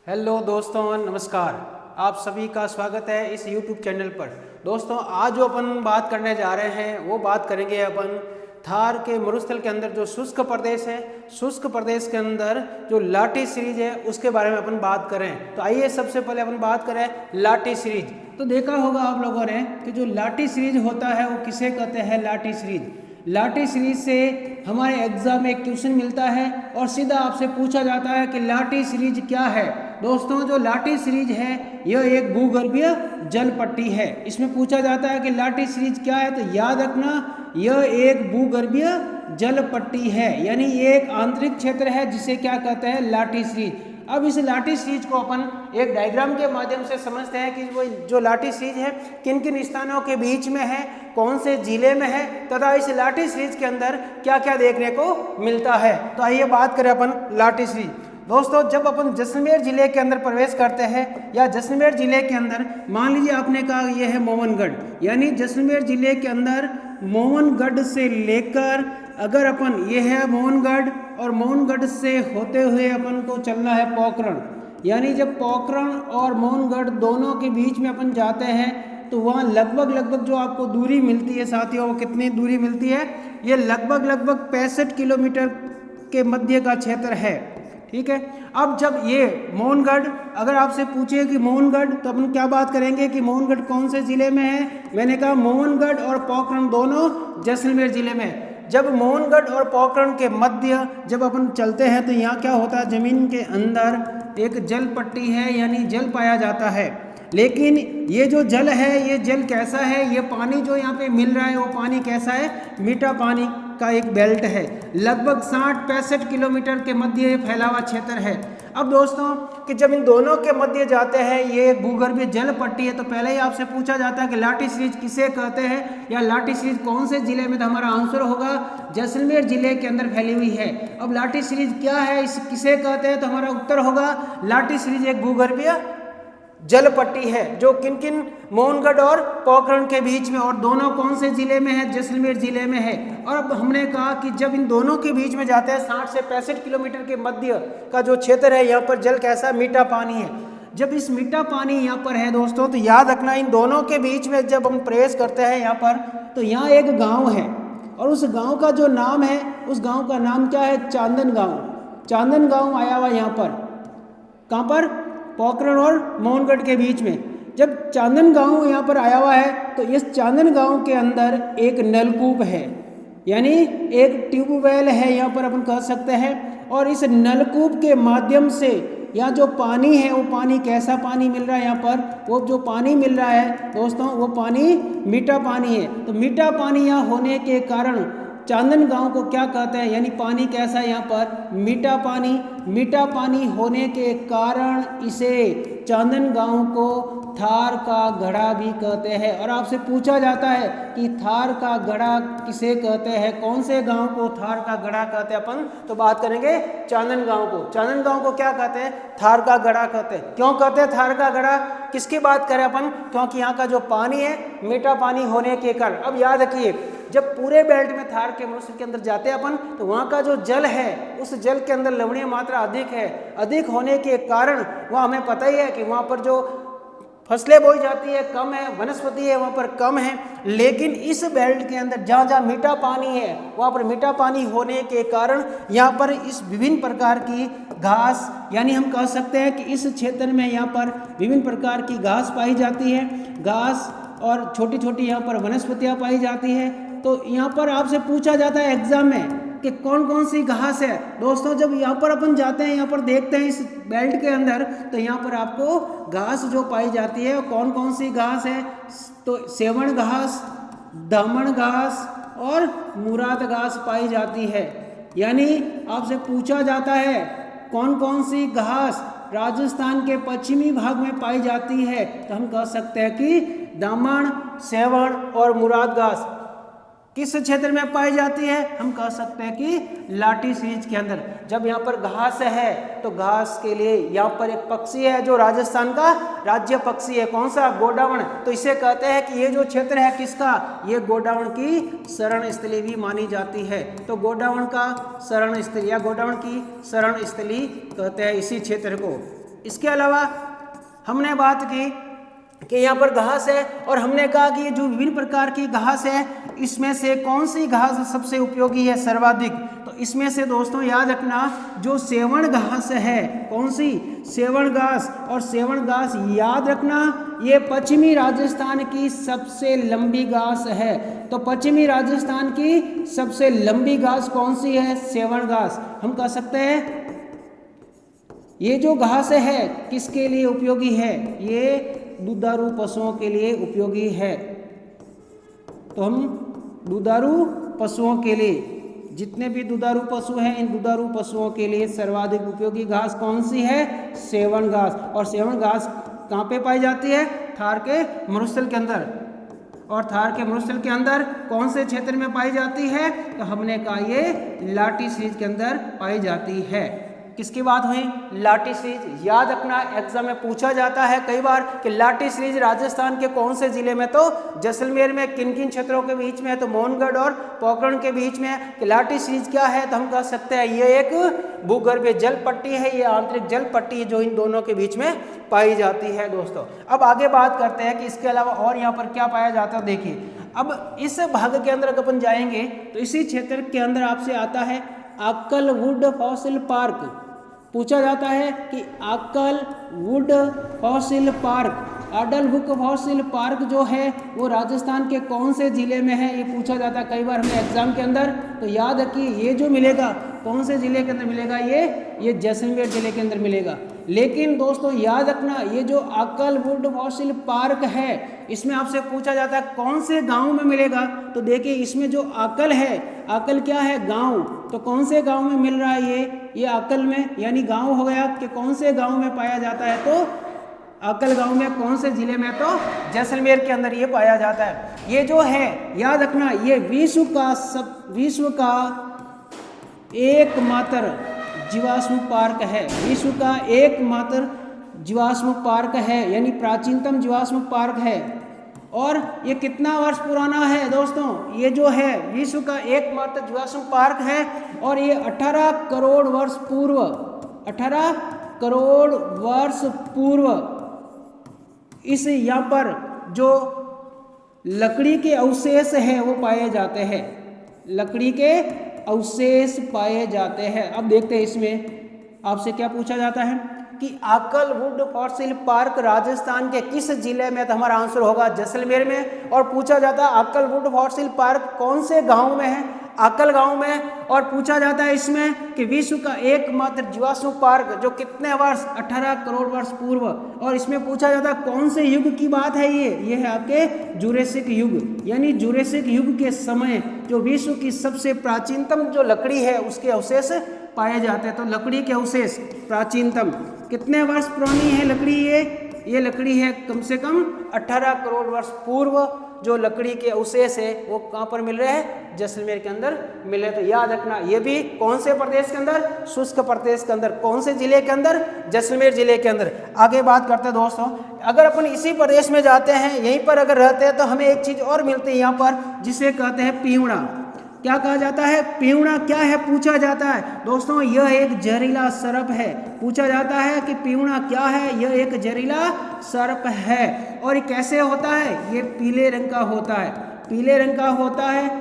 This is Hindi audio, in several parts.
हेलो दोस्तों, नमस्कार। आप सभी का स्वागत है इस YouTube चैनल पर। दोस्तों, आज जो अपन बात करने जा रहे हैं वो बात करेंगे अपन थार के मरुस्थल के अंदर जो शुष्क प्रदेश है, शुष्क प्रदेश के अंदर जो लाटी सीरीज है उसके बारे में अपन बात करें। तो आइए सबसे पहले अपन बात करें लाटी सीरीज। तो देखा होगा आप लोगों ने कि जो लाटी सीरीज होता है वो किसे कहते हैं, लाटी सीरीज। लाटी सीरीज से हमारे एग्जाम में एक क्वेश्चन मिलता है और सीधा आपसे पूछा जाता है कि लाटी सीरीज क्या है। दोस्तों, जो लाटी सीरीज है यह एक भूगर्भीय जल पट्टी है। इसमें पूछा जाता है कि लाटी सीरीज क्या है, तो याद रखना यह एक भूगर्भीय जल पट्टी है, यानी ये एक आंतरिक क्षेत्र है जिसे क्या कहते हैं, लाटी सीरीज। अब इस लाटी सीरीज को अपन एक डायग्राम के माध्यम से समझते हैं कि वो जो लाटी सीरीज है किन किन स्थानों के बीच में है, कौन से जिले में है, तथा इस लाटी सीरीज के अंदर क्या क्या देखने को मिलता है। तो आइए बात करें अपन लाटी सीरीज। दोस्तों, जब अपन जैसलमेर जिले के अंदर प्रवेश करते हैं या जैसलमेर जिले के अंदर, मान लीजिए आपने कहा यह है मोहनगढ़, यानी जैसलमेर जिले के अंदर मोहनगढ़ से लेकर अगर अपन ये है मोहनगढ़ और मोहनगढ़ से होते हुए अपन को चलना है पोखरण, यानी जब पोखरण और मोहनगढ़ दोनों के बीच में अपन जाते हैं तो वहाँ लगभग जो आपको दूरी मिलती है साथियों, वो कितनी दूरी मिलती है, ये लगभग 65 किलोमीटर के मध्य का क्षेत्र है। ठीक है। अब जब ये मोहनगढ़ अगर आपसे पूछे कि मोहनगढ़, तो अपन क्या बात करेंगे कि मोहनगढ़ कौन से जिले में है। मैंने कहा मोहनगढ़ और पोखरण दोनों जैसलमेर जिले में। जब मोहनगढ़ और पोखरण के मध्य जब अपन चलते हैं तो यहाँ क्या होता है, जमीन के अंदर एक जल पट्टी है, यानी जल पाया जाता है। लेकिन ये जो जल है, ये जल कैसा है, ये पानी जो यहाँ पे मिल रहा है वो पानी कैसा है, मीठा पानी का एक बेल्ट है। लगभग 60-65 किलोमीटर के मध्य ये फैला हुआ क्षेत्र है। अब दोस्तों कि जब इन दोनों के मध्य जाते हैं, ये एक भूगर्भीय जल पट्टी है, तो पहले ही आपसे पूछा जाता है कि लाटी सीरीज किसे कहते हैं या लाटी सीरीज कौन से जिले में, तो हमारा आंसर होगा जैसलमेर जिले के अंदर फैली हुई है। अब लाटी सीरीज क्या है, इस किसे कहते हैं, तो हमारा उत्तर होगा लाटी सीरीज एक भूगर्भीय जल पट्टी है जो किन किन मोहनगढ़ और पोखरण के बीच में, और दोनों कौन से जिले में है, जैसलमेर जिले में है। और अब हमने कहा कि जब इन दोनों के बीच में जाते हैं 60 से 65 किलोमीटर के मध्य का जो क्षेत्र है, यहाँ पर जल कैसा, मीठा पानी है। जब इस मीठा पानी यहाँ पर है दोस्तों, तो याद रखना इन दोनों के बीच में जब हम प्रवेश करते हैं यहाँ पर, तो यहाँ एक गाँव है और उस गाँव का जो नाम है, उस गाँव का नाम क्या है, चांदन गाँव। चांदन गाँव आया हुआ यहाँ पर, कहाँ पर, पोखरण और मोहनगढ़ के बीच में। जब चांदन गांव यहाँ पर आया हुआ है तो इस चांदन गांव के अंदर एक नलकूप है, यानी एक ट्यूबवेल है यहाँ पर अपन कह सकते हैं। और इस नलकूप के माध्यम से यहाँ जो पानी है वो पानी कैसा पानी मिल रहा है, यहाँ पर वो जो पानी मिल रहा है दोस्तों वो पानी मीठा पानी है। तो मीठा पानी यहाँ होने के कारण चांदन गांव को क्या कहते हैं, यानी पानी कैसा है यहाँ पर, मीठा पानी। मीठा पानी होने के कारण इसे चांदन गांव को थार का गढ़ा भी कहते हैं। और आपसे पूछा जाता है कि थार का गढ़ा किसे कहते हैं, कौन से गांव को थार का गढ़ा कहते हैं अपन, तो बात करेंगे चांदन गांव को। चांदन गांव को क्या कहते हैं, थार का गढ़ा कहते हैं। क्यों कहते हैं थार का गढ़ा, किसकी बात करें अपन, क्योंकि यहाँ का जो पानी है मीठा पानी होने के कारण। अब याद रखिए, जब पूरे बेल्ट में थार के मरुस्थल के अंदर जाते हैं अपन, तो वहाँ का जो जल है उस जल के अंदर लवणीय मात्रा अधिक है। अधिक होने के कारण वहाँ हमें पता ही है कि वहाँ पर जो फसलें बोई जाती है कम है, वनस्पति है वहाँ पर कम है। लेकिन इस बेल्ट के अंदर जहाँ जहाँ मीठा पानी है वहाँ पर मीठा पानी होने के कारण यहाँ पर इस विभिन्न प्रकार की घास, यानी हम कह सकते हैं कि इस क्षेत्र में यहाँ पर विभिन्न प्रकार की घास पाई जाती है। घास और छोटी छोटी यहाँ पर वनस्पतियाँ पाई जाती है। तो यहाँ पर आपसे पूछा जाता है एग्जाम में कि कौन कौन सी घास है। दोस्तों, जब यहाँ पर अपन जाते हैं, यहाँ पर देखते हैं इस बेल्ट के अंदर, तो यहाँ पर आपको घास जो पाई जाती है कौन कौन सी घास है, तो सेवण घास, दामन घास और मुराद घास पाई जाती है। यानी आपसे पूछा जाता है कौन कौन सी घास राजस्थान के पश्चिमी भाग में पाई जाती है, तो हम कह सकते हैं कि दामन, सेवण और मुराद घास किस क्षेत्र में पाई जाती है, हम कह सकते हैं कि लाटी सीरीज के अंदर। जब यहाँ पर घास है तो घास के लिए यहाँ पर एक पक्षी है जो राजस्थान का राज्य पक्षी है, कौन सा, गोडावण। तो इसे कहते हैं कि ये जो क्षेत्र है किसका, ये गोडावण की शरण स्थली भी मानी जाती है। तो गोडावण का शरण स्थली या गोडावण की शरण स्थली कहते हैं इसी क्षेत्र को। इसके अलावा हमने बात की कि यहाँ पर घास है और हमने कहा कि ये जो विभिन्न प्रकार की घास है इसमें से कौन सी घास सबसे उपयोगी है सर्वाधिक। तो इसमें से दोस्तों याद रखना जो सेवण घास है, कौन सी, सेवण घास। और सेवण घास याद रखना ये पश्चिमी राजस्थान की सबसे लंबी घास है। तो पश्चिमी राजस्थान की सबसे लंबी घास कौन सी है, सेवण घास। हम कह सकते हैं ये जो घास है किसके लिए उपयोगी है, ये दुधारू पशुओं के लिए उपयोगी है। तो हम दुधारू पशुओं के लिए, जितने भी दुधारू पशु हैं इन दुधारू पशुओं के लिए सर्वाधिक उपयोगी घास कौन सी है, सेवण घास। और सेवण घास कहाँ पे पाई जाती है, थार के मरुस्थल के अंदर। और थार के मरुस्थल के अंदर कौन से क्षेत्र में पाई जाती है, तो हमने कहा ये लाटी सीरीज के अंदर पाई जाती है। किसकी बात हुई, लाटी सीरीज। याद रखना एग्जाम में पूछा जाता है कई बार कि लाटी सीरीज राजस्थान के कौन से जिले में, तो जैसलमेर में किन किन क्षेत्रों के बीच में है, तो मोहनगढ़ और पोखरण के बीच में है। कि लाटी सीरीज क्या है, तो हम कह सकते हैं ये एक भूगर्भीय जल पट्टी है, ये आंतरिक जल पट्टी जो इन दोनों के बीच में पाई जाती है दोस्तों। अब आगे बात करते हैं कि इसके अलावा और यहाँ पर क्या पाया जाता है। देखिए अब इस भाग के अंदर अपन जाएंगे तो इसी क्षेत्र के अंदर आपसे आता है आक्कलवुड फॉसिल पार्क। पूछा जाता है कि आक्कलवुड फॉसिल पार्क, आडलहुक फॉसिल पार्क जो है वो राजस्थान के कौन से जिले में है, ये पूछा जाता है कई बार हमें एग्जाम के अंदर। तो याद रखिए ये जो मिलेगा कौन से जिले के अंदर मिलेगा, ये जैसलमेर जिले के अंदर मिलेगा। लेकिन दोस्तों याद रखना ये जो आक्कलवुड फॉसिल पार्क है इसमें आपसे पूछा जाता है कौन से गांव में मिलेगा। तो देखिए इसमें जो आक्कल है, आक्कल क्या है, गांव। तो कौन से गांव में मिल रहा है ये आक्कल में, यानी गांव हो गया कि कौन से गांव में पाया जाता है, तो आक्कल गांव में। कौन से जिले में, तो जैसलमेर के अंदर ये पाया जाता है। ये जो है याद रखना ये विश्व का एकमात्र जीवाश्म पार्क है, विश्व का एकमात्र जीवाश्म पार्क है, यानी प्राचीनतम जीवाश्म पार्क है। और ये कितना वर्ष पुराना है दोस्तों, ये जो है विश्व का एकमात्र जीवाश्म पार्क है और ये 18 करोड़ वर्ष पूर्व, 18 करोड़ वर्ष पूर्व इस यहाँ पर जो लकड़ी के अवशेष है वो पाए जाते हैं, लकड़ी के अवशेष पाए जाते हैं। अब देखते हैं इसमें आपसे क्या पूछा जाता है कि आक्कलवुड फॉसिल पार्क राजस्थान के किस जिले में, तो हमारा आंसर होगा जैसलमेर में। और पूछा जाता है आक्कलवुड फॉसिल पार्क कौन से गांव में है, आक्कल गांव में। और पूछा जाता है इसमें कि विश्व का एकमात्र जीवाश्म पार्क जो कितने वर्ष, 18 करोड़ वर्ष पूर्व। और इसमें पूछा जाता है कौन से युग की बात है, ये है आपके जुरेसिक युग, यानी जुरेसिक युग के समय जो विश्व की सबसे प्राचीनतम जो लकड़ी है उसके अवशेष पाए जाते हैं। तो लकड़ी के अवशेष प्राचीनतम कितने वर्ष पुरानी है लकड़ी, ये लकड़ी है कम से कम 18 करोड़ वर्ष पूर्व। जो लकड़ी के अवशेष है वो कहाँ पर मिल रहे हैं, जैसलमेर के अंदर मिले। तो याद रखना ये भी कौन से प्रदेश के अंदर, शुष्क प्रदेश के अंदर। कौन से जिले के अंदर, जैसलमेर जिले के अंदर। आगे बात करते हैं दोस्तों, अगर अपन इसी प्रदेश में जाते हैं, यहीं पर अगर रहते हैं तो हमें एक चीज और मिलती है यहाँ पर जिसे कहते हैं पीवड़ा। क्या कहा जाता है, पीवड़ा क्या है पूछा जाता है दोस्तों, यह एक जहरीला सर्प है। पूछा जाता है कि पीवड़ा क्या है, यह एक जहरीला सर्प है। और ये कैसे होता है, ये पीले रंग का होता है, पीले रंग का होता है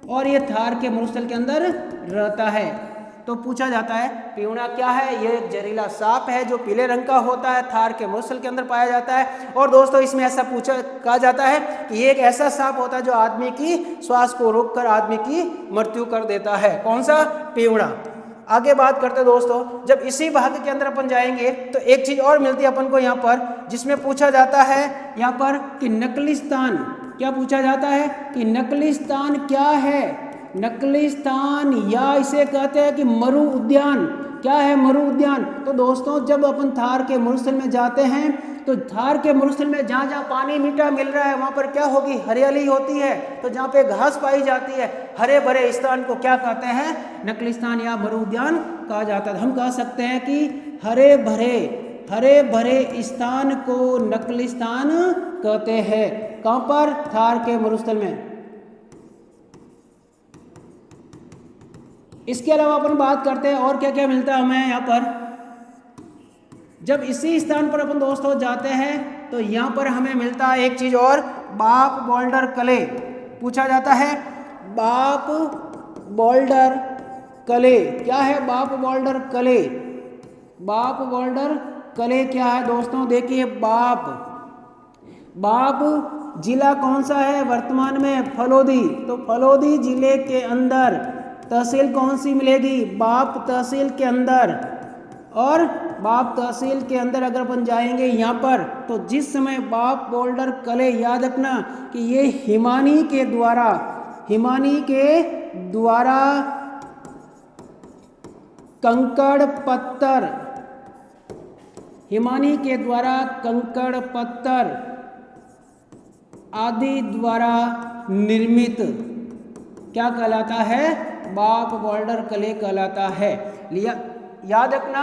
और ये थार के मरुस्थल के अंदर रहता है। तो पूछा जाता है पीवड़ा क्या है, यह एक जहरीला सांप है जो पीले रंग का होता है, थार के मरुस्थल के अंदर पाया जाता है। और दोस्तों इसमें ऐसा कहा जाता है कि ये एक ऐसा सांप होता है जो आदमी की श्वास को रोककर आदमी की मृत्यु कर देता है। कौन सा, पीवड़ा। आगे बात करते हैं दोस्तों, जब इसी भाग के अंदर अपन जाएंगे तो एक चीज और मिलती है अपन को यहाँ पर, जिसमें पूछा जाता है यहाँ पर कि नकलिस्तान। क्या पूछा जाता है कि नकलिस्तान क्या है, नकलिस्तान या इसे कहते हैं कि मरु उद्यान। क्या है, मरु उद्यान। तो दोस्तों जब अपन थार के मरुस्थल में जाते हैं तो थार के मरुस्थल में जहाँ जहाँ पानी मीठा मिल रहा है वहाँ पर क्या होगी, हरियाली होती है। तो जहाँ पे घास पाई जाती है, हरे भरे स्थान को क्या कहते हैं, नकलिस्तान या मरु उद्यान कहा जाता है। हम कह सकते हैं कि हरे भरे स्थान को नकलिस्तान कहते हैं। कहाँ पर, थार के मरुस्थल में। इसके अलावा अपन बात करते हैं और क्या क्या मिलता है हमें यहाँ पर। जब इसी स्थान पर अपन दोस्तों जाते हैं तो यहाँ पर हमें मिलता है एक चीज और, बाप बोल्डर कले। पूछा जाता है बाप बोल्डर कले क्या है? बाप बोल्डर कले, बाप बोल्डर कले क्या है दोस्तों? देखिए बाप जिला कौन सा है वर्तमान में? फलोदी। तो फलोदी जिले के अंदर तहसील कौन सी मिलेगी? बाप तहसील के अंदर। और बाप तहसील के अंदर अगर अपन जाएंगे यहाँ पर, तो जिस समय बाप बोल्डर कले, याद रखना कि ये हिमानी के द्वारा कंकड़ पत्थर, हिमानी के द्वारा कंकड़ पत्थर आदि द्वारा निर्मित क्या कहलाता है? बाप बोल्डर कले कहलाता है। याद रखना